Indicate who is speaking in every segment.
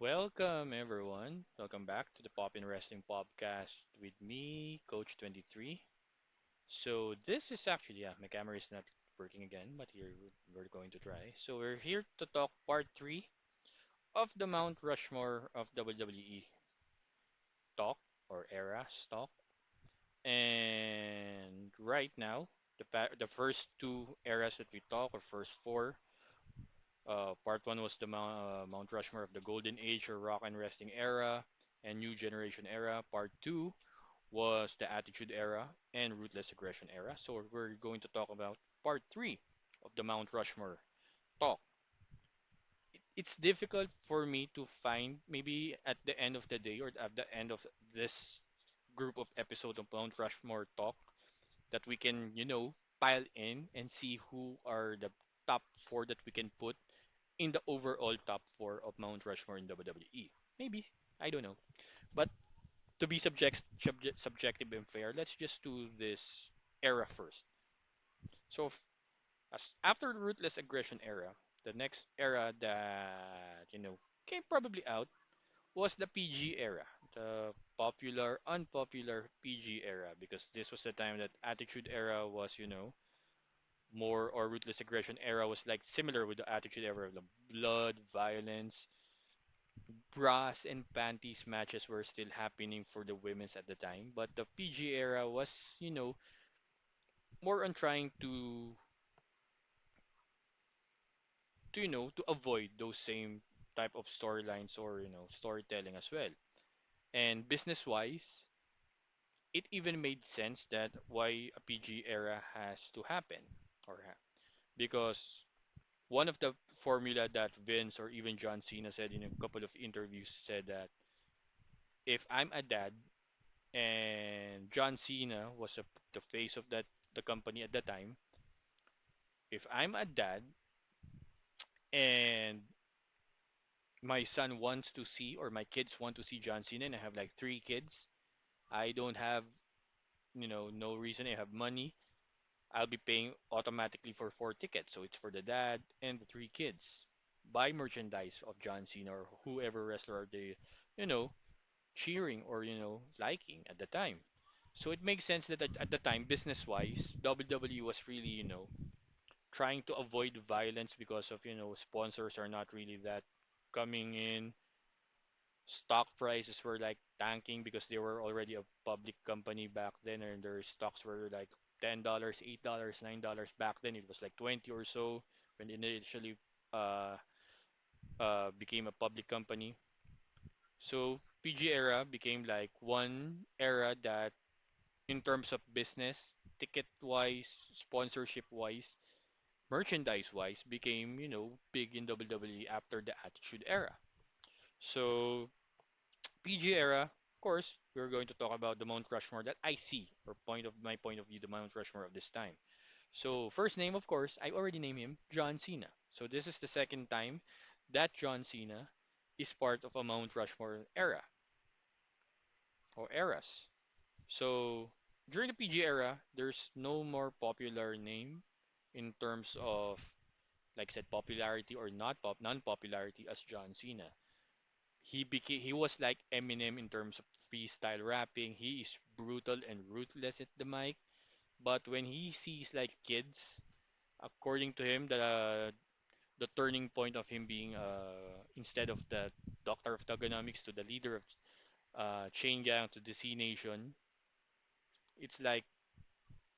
Speaker 1: Welcome everyone. Welcome back to the Pop in Wrestling podcast with me, Coach 23. So this is actually my camera is not working again, but here we're going to try. So we're here to talk part 3 of the Mount Rushmore of WWE talk or era talk. And right now, the first two eras that we talk, or first four, part one was the Mount Rushmore of the Golden Age or Rock and Wrestling era and New Generation era. Part two was the Attitude era and Ruthless Aggression era. So we're going to talk about part three of the Mount Rushmore talk. It's difficult for me to find maybe at the end of the day or at the end of this group of episode of Mount Rushmore talk that we can, pile in and see who are the top four that we can put in the overall top four of Mount Rushmore in WWE. Maybe. I don't know. But to be subjective and fair, let's just do this era first. So, as after the Ruthless Aggression era, the next era that, came probably out was the PG era, the popular, unpopular PG era, because this was the time that Attitude era was, more or Ruthless Aggression era was like similar with the Attitude era, the blood, violence, bras and panties matches were still happening for the women's at the time, but the PG era was, more on trying to avoid those same type of storylines or storytelling as well. And business wise, it even made sense that why a PG era has to happen because one of the formula that Vince or even John Cena said in a couple of interviews said that if I'm a dad and John Cena was the face of the company at the time, if I'm a dad and my son wants to see or my kids want to see John Cena and I have like three kids, I don't have no reason. I have money. I'll be paying automatically for four tickets. So it's for the dad and the three kids. Buy merchandise of John Cena or whoever wrestler are they, you know, cheering or liking at the time. So it makes sense that at the time, business wise, WWE was really trying to avoid violence because of sponsors are not really that coming in. Stock prices were like tanking because they were already a public company back then, and their stocks were like $10, $8, $9 back then. It was like 20 or so when it initially uh, became a public company. So PG era became like one era that, in terms of business, ticket wise, sponsorship wise, merchandise wise, became big in WWE after the Attitude Era. So PG era, of course, we're going to talk about the Mount Rushmore that I see, or my point of view, the Mount Rushmore of this time. So first name, of course, I already named him John Cena. So this is the second time that John Cena is part of a Mount Rushmore era or eras. So during the PG era, there's no more popular name in terms of, like I said, popularity or not non-popularity as John Cena. He was like Eminem in terms of freestyle rapping. He is brutal and ruthless at the mic. But when he sees like kids, according to him, the turning point of him being instead of the doctor of thugonomics to the leader of Chain Gang to the C Nation, it's like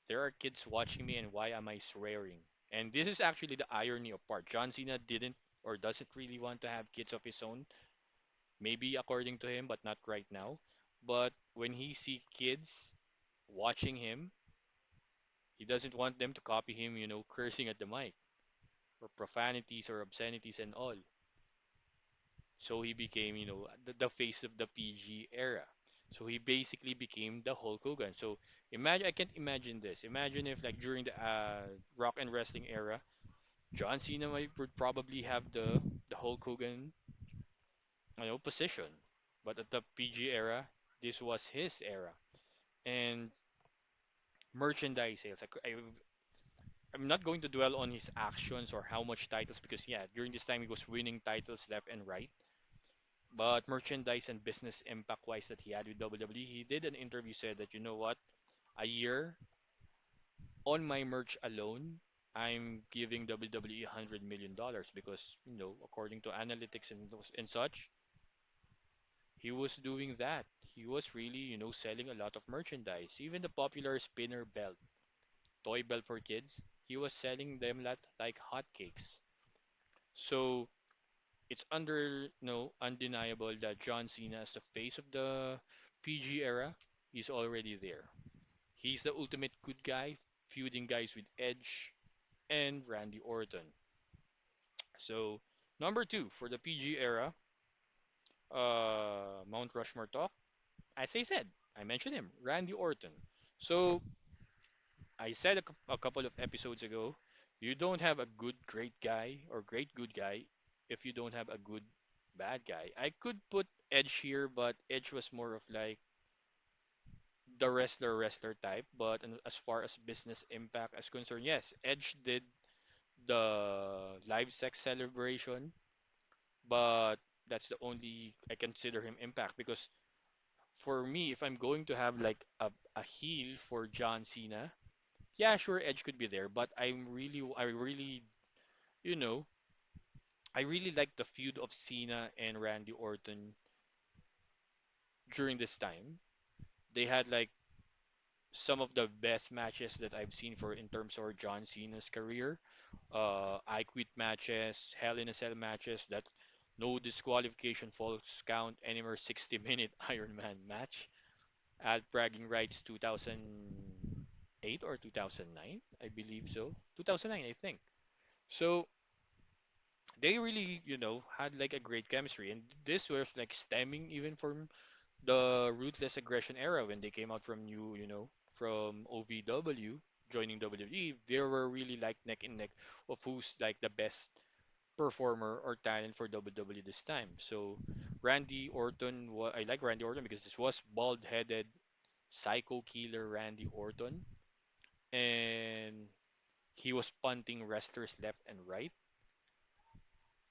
Speaker 1: there are kids watching me and why am I swearing? And this is actually the irony of part. John Cena didn't or doesn't really want to have kids of his own, maybe according to him, but not right now. But when he see kids watching him, he doesn't want them to copy him, cursing at the mic or profanities or obscenities and all. So he became, the face of the PG era. So he basically became the Hulk Hogan. So imagine, I can't imagine this. Imagine if, like, during the Rock and Wrestling era, John Cena would probably have the Hulk Hogan, position. But at the PG era, this was his era. And merchandise sales, I'm not going to dwell on his actions or how much titles because yeah, during this time he was winning titles left and right. But merchandise and business impact wise that he had with WWE, he did an interview said that you know what, a year on my merch alone, I'm giving WWE $100 million because according to analytics and such, he was doing that. He was really selling a lot of merchandise. Even the popular spinner belt, toy belt for kids, he was selling them like hotcakes. So it's undeniable that John Cena as the face of the PG era is already there. He's the ultimate good guy, feuding guys with Edge and Randy Orton. So number two for the PG era, Mount Rushmore talk. As I said, I mentioned him, Randy Orton. So I said a couple of episodes ago, you don't have a good great guy or great good guy if you don't have a good bad guy. I could put Edge here, but Edge was more of like the wrestler type. But as far as business impact is concerned, yes, Edge did the live sex celebration, but that's the only I consider him impact because for me, if I'm going to have like a heel for John Cena, yeah, sure, Edge could be there, but you know, I really like the feud of Cena and Randy Orton during this time. They had like some of the best matches that I've seen for in terms of John Cena's career. I Quit matches, Hell in a Cell matches, that no disqualification false count anywhere 60-minute Iron Man match at Bragging Rights 2008 or 2009, I believe so. 2009, I think. So they really, had like a great chemistry, and this was like stemming even from the Ruthless Aggression era when they came out from from OVW joining WWE. They were really like neck and neck of who's like the best performer or talent for WWE this time. So Randy Orton, I like Randy Orton because this was bald-headed psycho killer Randy Orton, and he was punting wrestlers left and right.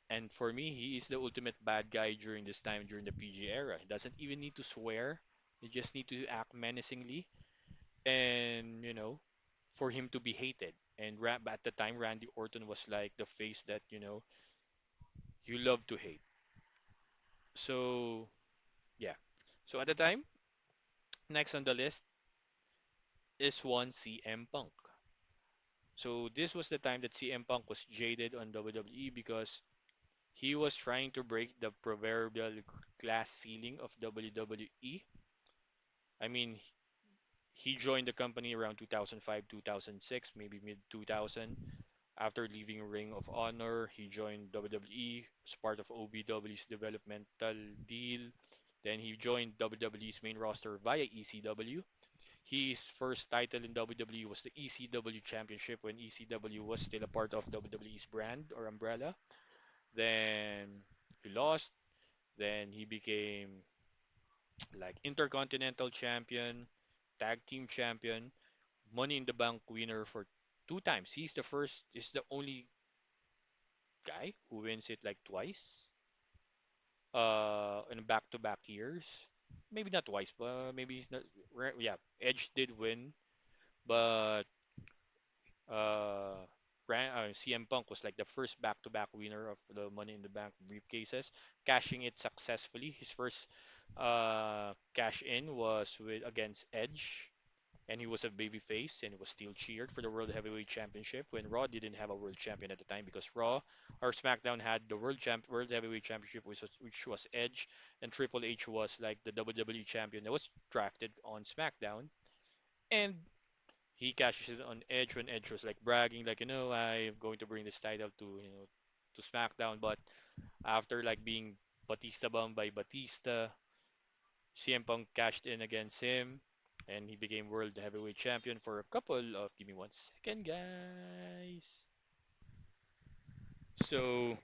Speaker 1: And for me, he is the ultimate bad guy during this time during the PG era. He doesn't even need to swear. He just need to act menacingly, and for him to be hated. And at the time, Randy Orton was like the face that you love to hate. So yeah. So at the time, next on the list is one CM Punk. So this was the time that CM Punk was jaded on WWE because he was trying to break the proverbial glass ceiling of WWE. I mean, he joined the company around 2005, 2006, maybe mid 2000. After leaving Ring of Honor, he joined WWE as part of OVW's developmental deal. Then he joined WWE's main roster via ECW. His first title in WWE was the ECW Championship when ECW was still a part of WWE's brand or umbrella. Then he lost. Then he became like Intercontinental Champion, Tag Team Champion, Money in the Bank winner for two times. He's the only guy who wins it like twice, in back-to-back years. Maybe not twice, but maybe not. Yeah, Edge did win, but uh, CM Punk was like the first back-to-back winner of the Money in the Bank briefcases, cashing it successfully. His first cash in was with against Edge, and he was a babyface, and he was still cheered for the World Heavyweight Championship when Raw didn't have a World Champion at the time because Raw or SmackDown had the World Heavyweight Championship, which was Edge, and Triple H was like the WWE Champion that was drafted on SmackDown, and he cashes it on Edge when Edge was like bragging, like I'm going to bring this title to SmackDown, but after like being Batista bombed by Batista, CM Punk cashed in against him, and he became World Heavyweight Champion for a couple of. Give me 1 second, guys. So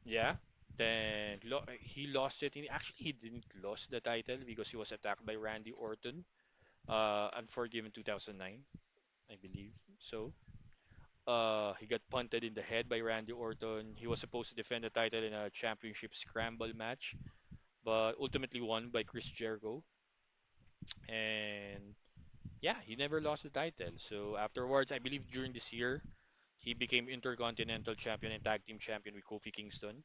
Speaker 1: yeah, then he lost it. Actually, he didn't lose the title because he was attacked by Randy Orton. Unforgiven 2009, I believe. So he got punted in the head by Randy Orton. He was supposed to defend the title in a championship scramble match, but ultimately won by Chris Jericho. And yeah, he never lost the title. So afterwards, I believe during this year, he became Intercontinental Champion and Tag Team Champion with Kofi Kingston.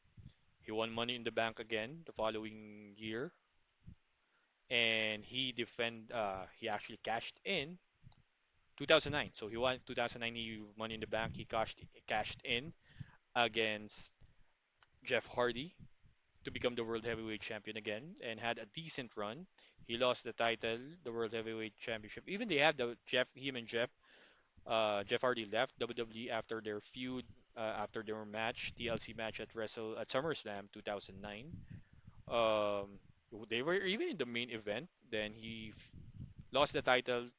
Speaker 1: He won Money in the Bank again the following year, and he actually cashed in 2009. So he won 2009 Money in the Bank. He cashed in against Jeff Hardy to become the World Heavyweight Champion again, and had a decent run. He lost the title, the World Heavyweight Championship. Even they had him and Jeff Hardy left WWE after their feud, after their match, TLC match at SummerSlam 2009. Um, they were even in the main event. Then lost the title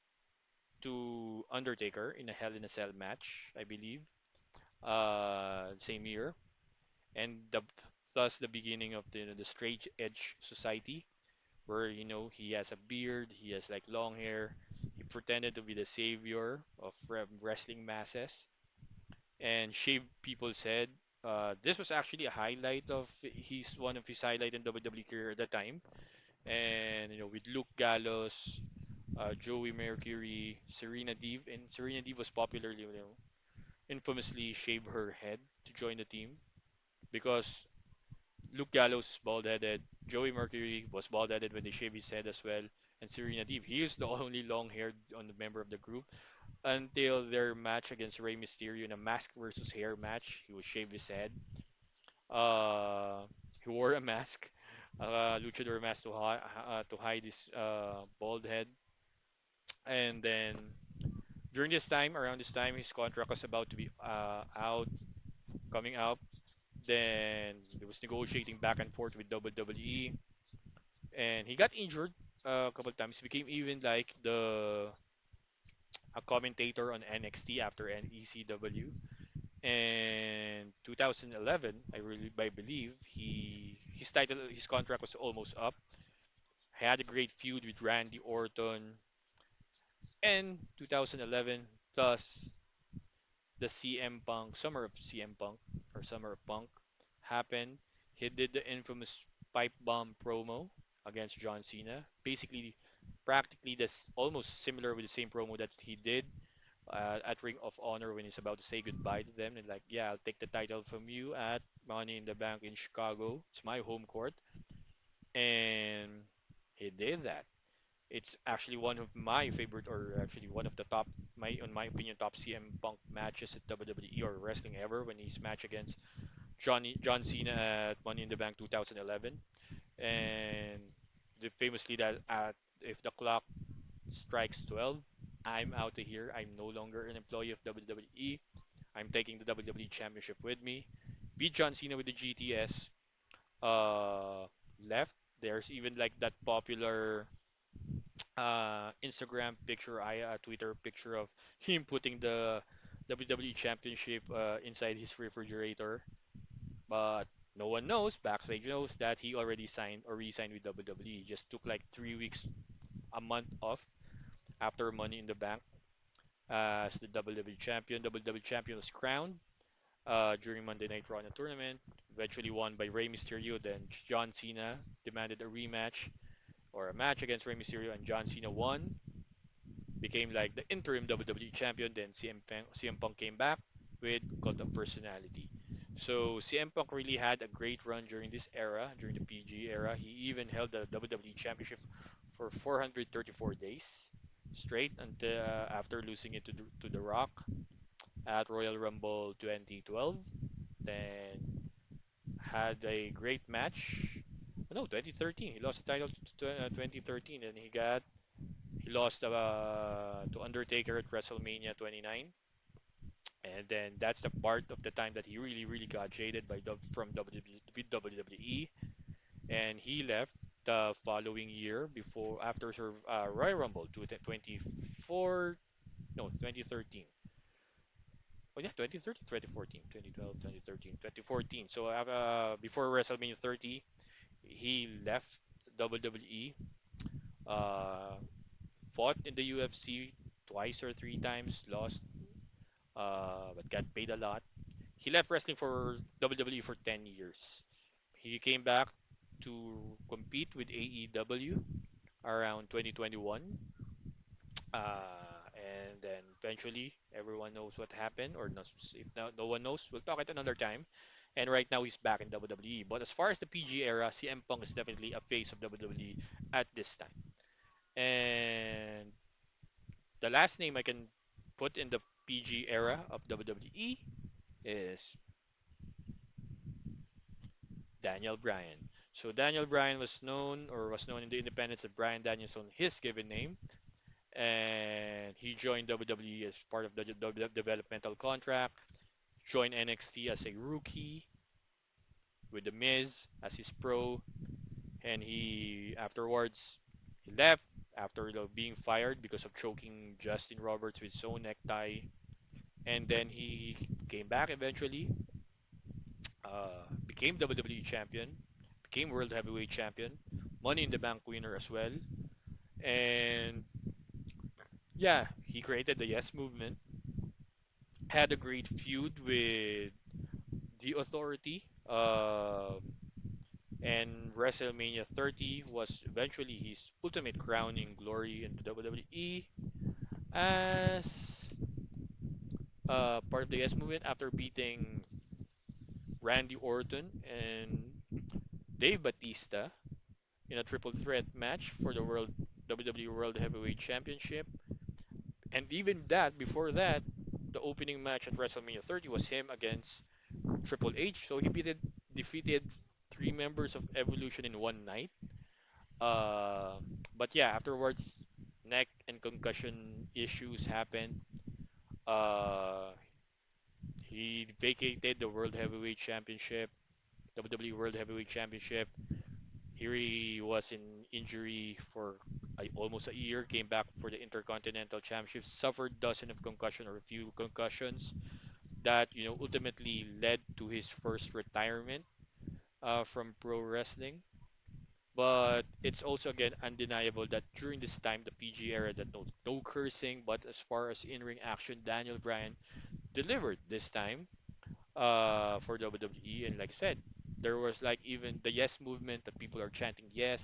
Speaker 1: to Undertaker in a Hell in a Cell match, I believe, same year, and thus the beginning of the Straight Edge Society, where he has a beard, he has like long hair, he pretended to be the savior of wrestling masses and shaved people's head. This was actually a highlight of he's one of his highlight in WWE career at the time, and with Luke Gallows, Joey Mercury, Serena Deeb, and Serena Deeb was popularly infamously shaved her head to join the team because Luke Gallows is bald-headed, Joey Mercury was bald-headed when they shaved his head as well, and Serena Deeb. He is the only long-haired on the member of the group until their match against Rey Mysterio in a mask versus hair match. He would shave his head. Uh, he wore a mask, luchador mask to hide his bald head. And then around this time, his contract was about to be coming up. Then he was negotiating back and forth with WWE, and he got injured a couple of times. He became even like the a commentator on NXT after ECW. And 2011, I believe his contract was almost up. Had a great feud with Randy Orton, and 2011 plus the CM Punk Summer of CM Punk or Summer of Punk happened. He did the infamous pipe bomb promo against John Cena. Basically, practically that's almost similar with the same promo that he did at Ring of Honor when he's about to say goodbye to them. And like, yeah, I'll take the title from you at Money in the Bank in Chicago. It's my home court, and he did that. It's actually one of my favorite, or actually one of the top, in my opinion, top CM Punk matches at WWE or wrestling ever. When his match against John Cena at Money in the Bank 2011, and famously that if the clock strikes 12, I'm out of here. I'm no longer an employee of WWE. I'm taking the WWE Championship with me. Beat John Cena with the GTS. Uh, Left. There's even like that popular Instagram picture, Twitter picture of him putting the WWE Championship inside his refrigerator. But no one knows, backstage knows that he already signed or re-signed with WWE. He just took like 3 weeks, a month off after Money in the Bank as the WWE Champion. WWE Champion was crowned during Monday Night Raw in a tournament, eventually won by Rey Mysterio. Then John Cena demanded a rematch or a match against Rey Mysterio, and John Cena won, became like the interim WWE champion. Then CM Punk came back with Cult of Personality. So CM Punk really had a great run during this era, during the PG era. He even held the WWE Championship for 434 days straight until after losing it to The Rock at Royal Rumble 2012. Then had a great match. No, 2013. He lost the title to 2013, and he lost to Undertaker at WrestleMania 29. And then that's the part of the time that he really, really got jaded from WWE, and he left the following year after Royal Rumble to 24, no 2013. Oh yeah, 2013, 2014, 2012, 2013, 2014. So before WrestleMania 30, he left WWE, uh, fought in the UFC twice or three times, lost, but got paid a lot. He left wrestling for WWE for 10 years. He came back to compete with AEW around 2021. And then eventually everyone knows what happened, or knows, if no one knows, we'll talk it another time. And right now he's back in WWE. But as far as the PG era, CM Punk is definitely a face of WWE at this time. And the last name I can put in the PG era of WWE is Daniel Bryan. So Daniel Bryan was known in the independents as Bryan Danielson, his given name, and he joined WWE as part of the developmental contract. Joined NXT as a rookie with The Miz as his pro, and he afterwards he left after being fired because of choking Justin Roberts with his own necktie, and then he came back eventually, became WWE champion, became World Heavyweight champion, Money in the Bank winner as well, and yeah, he created the Yes Movement, had a great feud with the Authority, and WrestleMania 30 was eventually his ultimate crowning glory in the WWE as part of the Yes Movement after beating Randy Orton and Dave Batista in a triple threat match for the WWE World Heavyweight Championship. And even that, before that, the opening match at WrestleMania 30 was him against Triple H. So he defeated three members of Evolution in one night. Uh, but yeah, afterwards, neck and concussion issues happened. Uh, he vacated the World Heavyweight Championship, WWE World Heavyweight Championship. Here he was in injury for almost a year. Came back for the Intercontinental Championship. Suffered dozen of concussion or a few concussions that ultimately led to his first retirement from pro wrestling. But it's also again undeniable that during this time, the PG era, that no cursing, but as far as in-ring action, Daniel Bryan delivered this time for WWE. And like I said, there was like even the Yes movement that people are chanting Yes.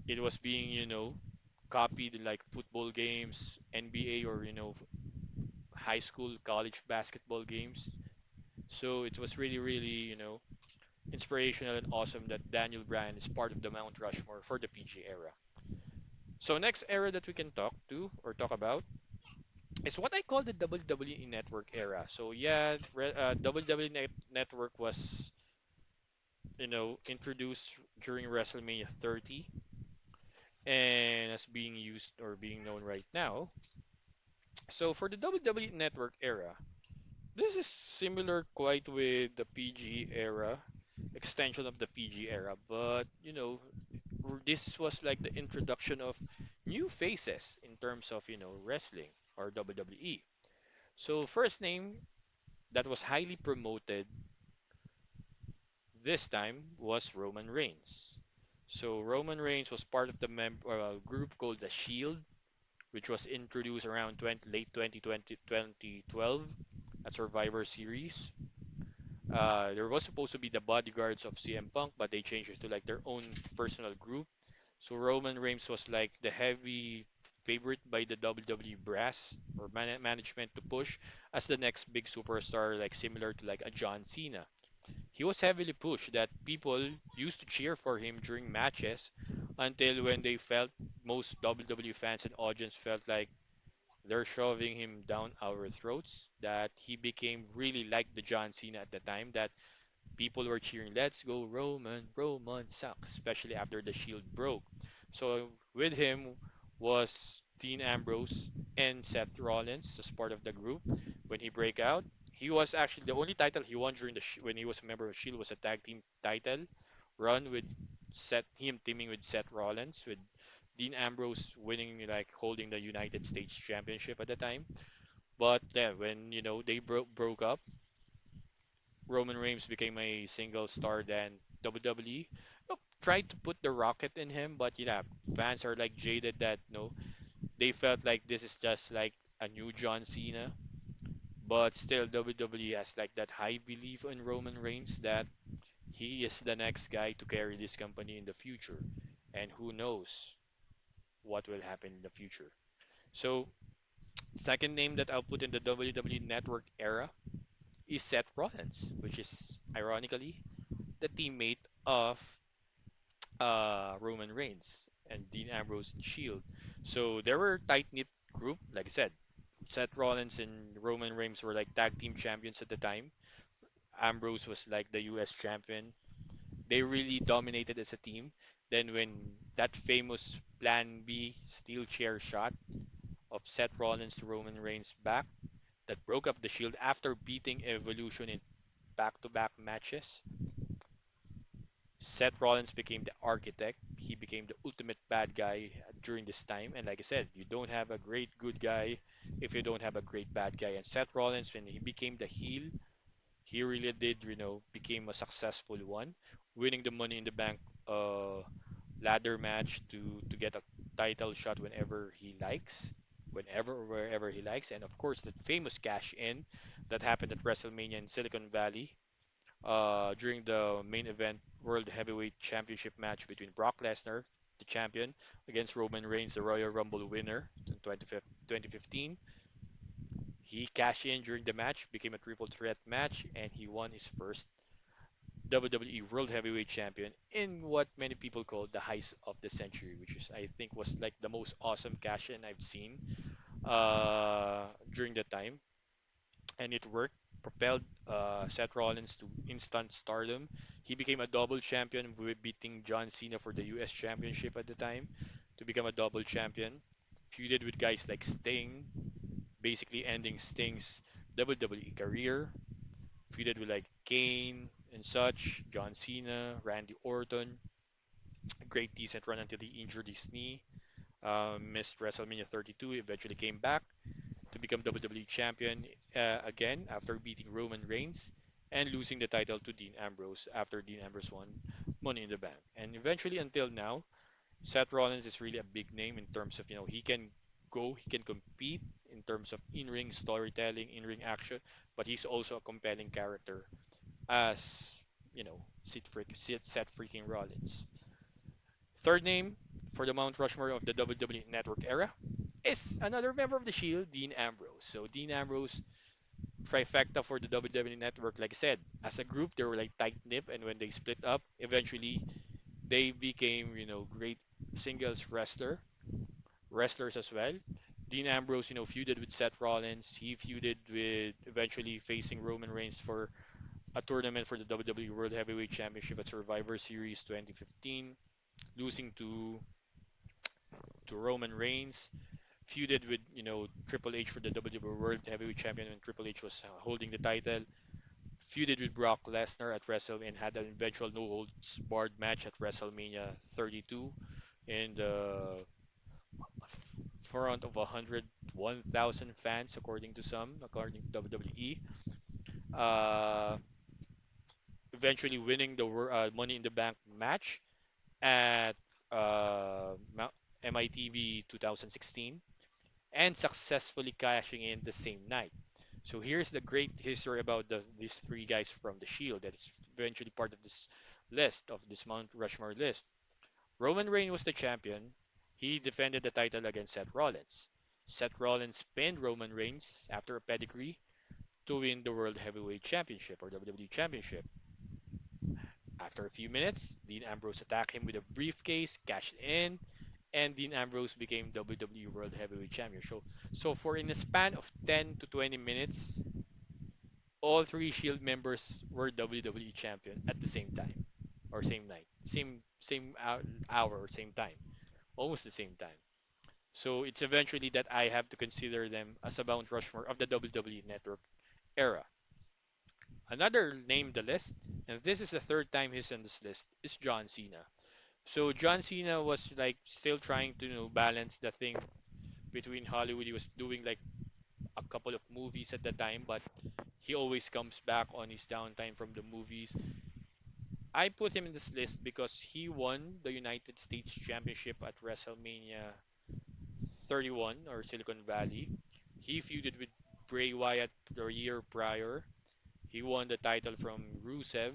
Speaker 1: It was being copied in like football games, NBA, or high school, college basketball games. So it was really, really inspirational and awesome that Daniel Bryan is part of the Mount Rushmore for the PG era. So next era that we can talk about is what I call the WWE Network era. So yeah, WWE Network was introduced during WrestleMania 30 and as being used or being known right now. So for the WWE Network era, this is similar quite with the PG era, extension of the PG era, but this was like the introduction of new faces in terms of wrestling or WWE. So first name that was highly promoted this time was Roman Reigns. So Roman Reigns was part of the group called the Shield, which was introduced around late 2020 2012 at Survivor Series. There was supposed to be the bodyguards of CM Punk, but they changed it to like their own personal group. So Roman Reigns was like the heavy favorite by the WWE brass or management to push as the next big superstar, like similar to like a John Cena. He was heavily pushed that people used to cheer for him during matches until when they felt most WWE fans and audience felt like they're shoving him down our throats. That he became really like the John Cena at the time. That people were cheering, "Let's go Roman! Roman sucks!" Especially after the Shield broke. So with him was Dean Ambrose and Seth Rollins as part of the group when he break out. He was actually the only title he won during when he was a member of Shield was a tag team title run with him teaming with Seth Rollins with Dean Ambrose winning like holding the United States Championship at the time. But then when they broke up, Roman Reigns became a single star. Then WWE tried to put the rocket in him, but yeah, fans are like jaded that they felt like this is just like a new John Cena. But still, WWE has like that high belief in Roman Reigns that He is the next guy to carry this company in the future, and who knows what will happen in the future. So, second name that I'll put in the WWE Network era is Seth Rollins, which is ironically the teammate of Roman Reigns and Dean Ambrose in Shield. So they were a tight knit group. Like I said, Seth Rollins and Roman Reigns were like tag team champions at the time. Ambrose was like the U.S. champion. They really dominated as a team. Then when that famous Plan B steel chair shot of Seth Rollins to Roman Reigns back that broke up the Shield after beating Evolution in back-to-back matches, Seth Rollins became the architect. He became the ultimate bad guy during this time. And like I said, you don't have a great good guy if you don't have a great bad guy. And Seth Rollins, when he became the heel, he really did, became a successful one, winning the Money in the Bank uh, ladder match to get a title shot whenever he likes, whenever or wherever he likes. And of course, the famous cash in that happened at WrestleMania in Silicon Valley during the main event World Heavyweight Championship match between Brock Lesnar, the champion, against Roman Reigns, the Royal Rumble winner in 2015. He cashed in during the match, became a triple threat match, and he won his first WWE World Heavyweight Champion in what many people call the heist of the century, which is I think was like the most awesome cash in I've seen during the time, and it worked. Propelled Seth Rollins to instant stardom. He became a double champion, beating John Cena for the U.S. Championship at the time to become a double champion. Feuded with guys like Sting, basically ending Sting's WWE career. Feuded with like Kane and such, John Cena, Randy Orton. A great decent run until he injured his knee. Missed WrestleMania 32, eventually came back to become WWE champion again after beating Roman Reigns and losing the title to Dean Ambrose after Dean Ambrose won Money in the Bank. And eventually, until now, Seth Rollins is really a big name in terms of, he can go, he can compete in terms of in-ring storytelling, in-ring action, but he's also a compelling character as, you know, Seth freaking Rollins. Third name for the Mount Rushmore of the WWE Network era is another member of the Shield, Dean Ambrose. So Dean Ambrose, trifecta for the WWE Network. Like I said, as a group, they were like tight knit, and when they split up, eventually they became, great singles wrestlers as well. Dean Ambrose, feuded with Seth Rollins. He feuded with eventually facing Roman Reigns for a tournament for the WWE World Heavyweight Championship at Survivor Series 2015, losing to Roman Reigns. Feuded with Triple H for the WWE World Heavyweight Champion when Triple H was holding the title. Feuded with Brock Lesnar at WrestleMania and had an eventual no holds barred match at WrestleMania 32 in the front of 101,000 fans, according to some, according to WWE. Uh, Eventually winning the Money in the Bank match at MITV 2016 and successfully cashing in the same night. So here's the great history about these three guys from the Shield that is eventually part of this list, of this Mount Rushmore list. Roman Reigns was the champion. He defended the title against Seth Rollins. Seth Rollins pinned Roman Reigns after a pedigree to win the World Heavyweight Championship or WWE Championship. After a few minutes, Dean Ambrose attacked him with a briefcase, cashed in, and Dean Ambrose became WWE World Heavyweight Champion. So for in a span of 10 to 20 minutes, all three Shield members were WWE champion at the same time or same night, hour or same time, almost the same time. So it's eventually that I have to consider them as a Mount Rushmore of the WWE Network era. Another name the list, and this is the third time he's on this list, is John Cena. So John Cena was like still trying to balance the thing between Hollywood. He was doing like a couple of movies at the time, but he always comes back on his downtime from the movies. I put him in this list because he won the United States Championship at WrestleMania 31 or Silicon Valley. He feuded with Bray Wyatt the year prior. He won the title from Rusev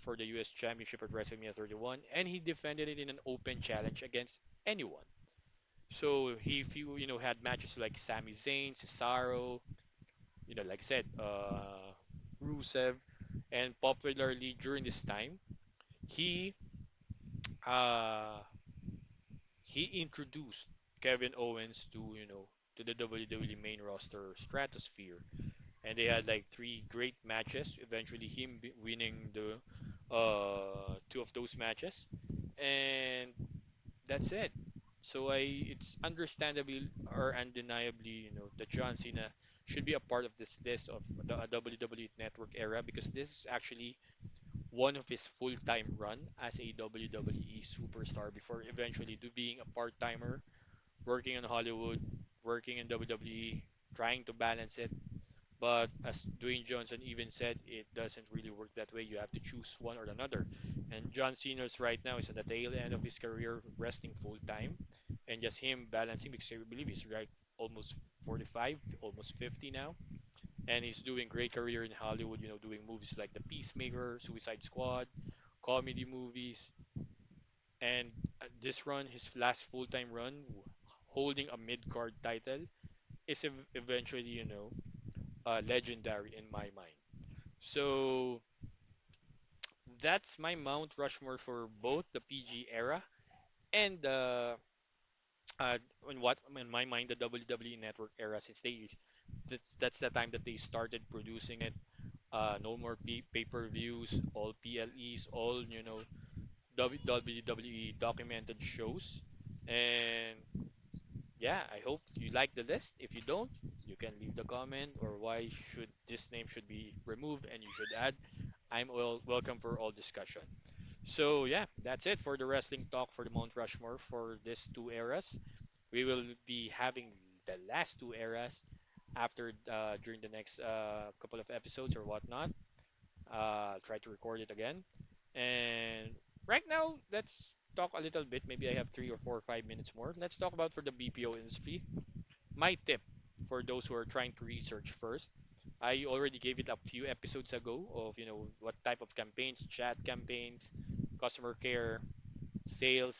Speaker 1: for the US Championship at WrestleMania 31, and he defended it in an open challenge against anyone. So he, if you had matches like Sami Zayn, Cesaro, like I said, Rusev, and popularly during this time, he uh he introduced Kevin Owens to the WWE main roster stratosphere, and they had like three great matches. Eventually, him winning the two of those matches, and that's it. So it's understandable or undeniably, that John Cena should be a part of this list of the WWE Network era because this is actually one of his full-time run as a WWE superstar before eventually to being a part-timer, working in Hollywood, working in WWE, trying to balance it. But as Dwayne Johnson even said, it doesn't really work that way. You have to choose one or another. And John Cena's right now is at the tail end of his career, resting full time, and just him balancing because I believe he's like almost 45, almost 50 now, and he's doing great career in Hollywood. Doing movies like The Peacemaker, Suicide Squad, comedy movies, and this run, his last full time run, holding a mid card title, is eventually legendary in my mind. So that's my Mount Rushmore for both the PG era and uh, in my mind the WWE Network era, since that's the time that they started producing it. No more pay-per-views, all PLEs, all WWE documented shows, and yeah, I hope you like the list. If you don't, you can leave the comment or why should this name should be removed and you should add. I'm welcome for all discussion. So yeah, that's it for the wrestling talk for the Mount Rushmore for these two eras. We will be having the last two eras after during the next couple of episodes or whatnot. Try to record it again. And right now, let's talk a little bit. Maybe I have 3 or 4 or 5 minutes more. Let's talk about for the BPO industry. My tip for those who are trying to research first. I already gave it a few episodes ago of what type of campaigns, chat campaigns, customer care, sales,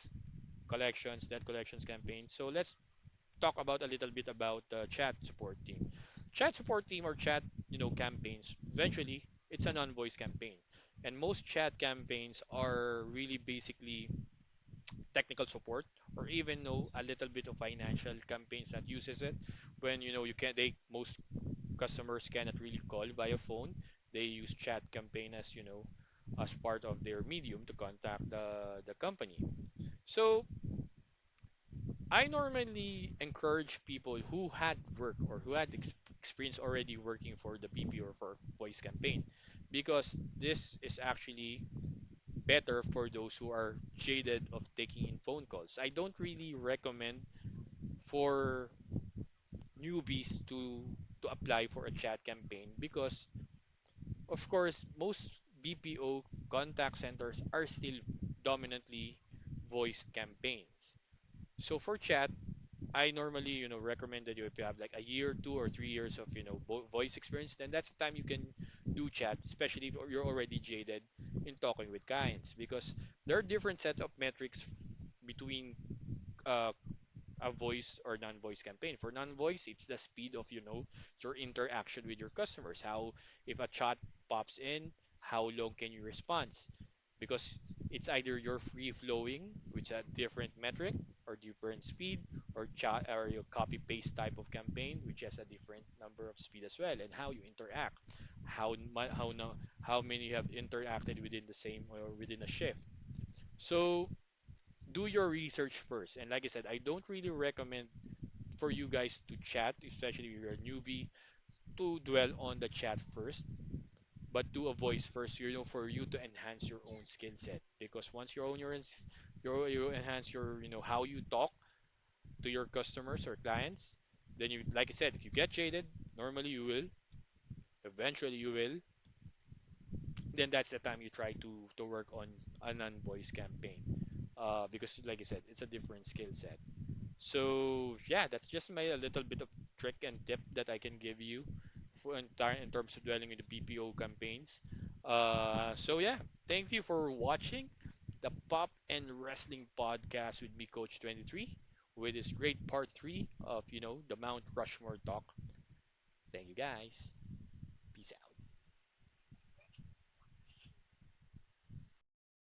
Speaker 1: collections, debt collections campaigns. So let's talk about a little bit about the chat support team. Chat support team or chat, campaigns. Eventually, it's a non-voice campaign, and most chat campaigns are really basically technical support or even know a little bit of financial campaigns that uses it when you can they most customers cannot really call via phone. They use chat campaign as as part of their medium to contact the company. So I normally encourage people who had work or who had experience already working for the BP or for voice campaign because this is actually better for those who are jaded of taking in phone calls. I don't really recommend for newbies to apply for a chat campaign because of course most BPO contact centers are still dominantly voice campaigns. So for chat, I normally, recommend that you if you have like a year, 2 or 3 years of, voice experience, then that's the time you can do chat, especially if you're already jaded in talking with clients, because there are different sets of metrics between uh, a voice or non-voice campaign. For non-voice, it's the speed of, your interaction with your customers. How if a chat pops in, how long can you respond? Because it's either you're free flowing, which a different metric, or different speed, or chat or your copy paste type of campaign, which has a different number of speed as well, and how you interact, how no, how many you have interacted within the same or within a shift. So do your research first. And like I said, I don't really recommend for you guys to chat, especially if you're a newbie, to dwell on the chat first, but do a voice first, for you to enhance your own skill set. Because once you own you enhance your, how you talk to your customers or clients, then you, like I said, if you get jaded, normally you will, eventually you will, then that's the time you try to work on a non-voice campaign. Because like I said, it's a different skill set. So yeah, that's just my a little bit of trick and tip that I can give you for in terms of dwelling with the BPO campaigns. So yeah, thank you for watching the Pop and Wrestling Podcast with me, Coach 23, with this great part 3 of the Mount Rushmore talk. Thank you guys.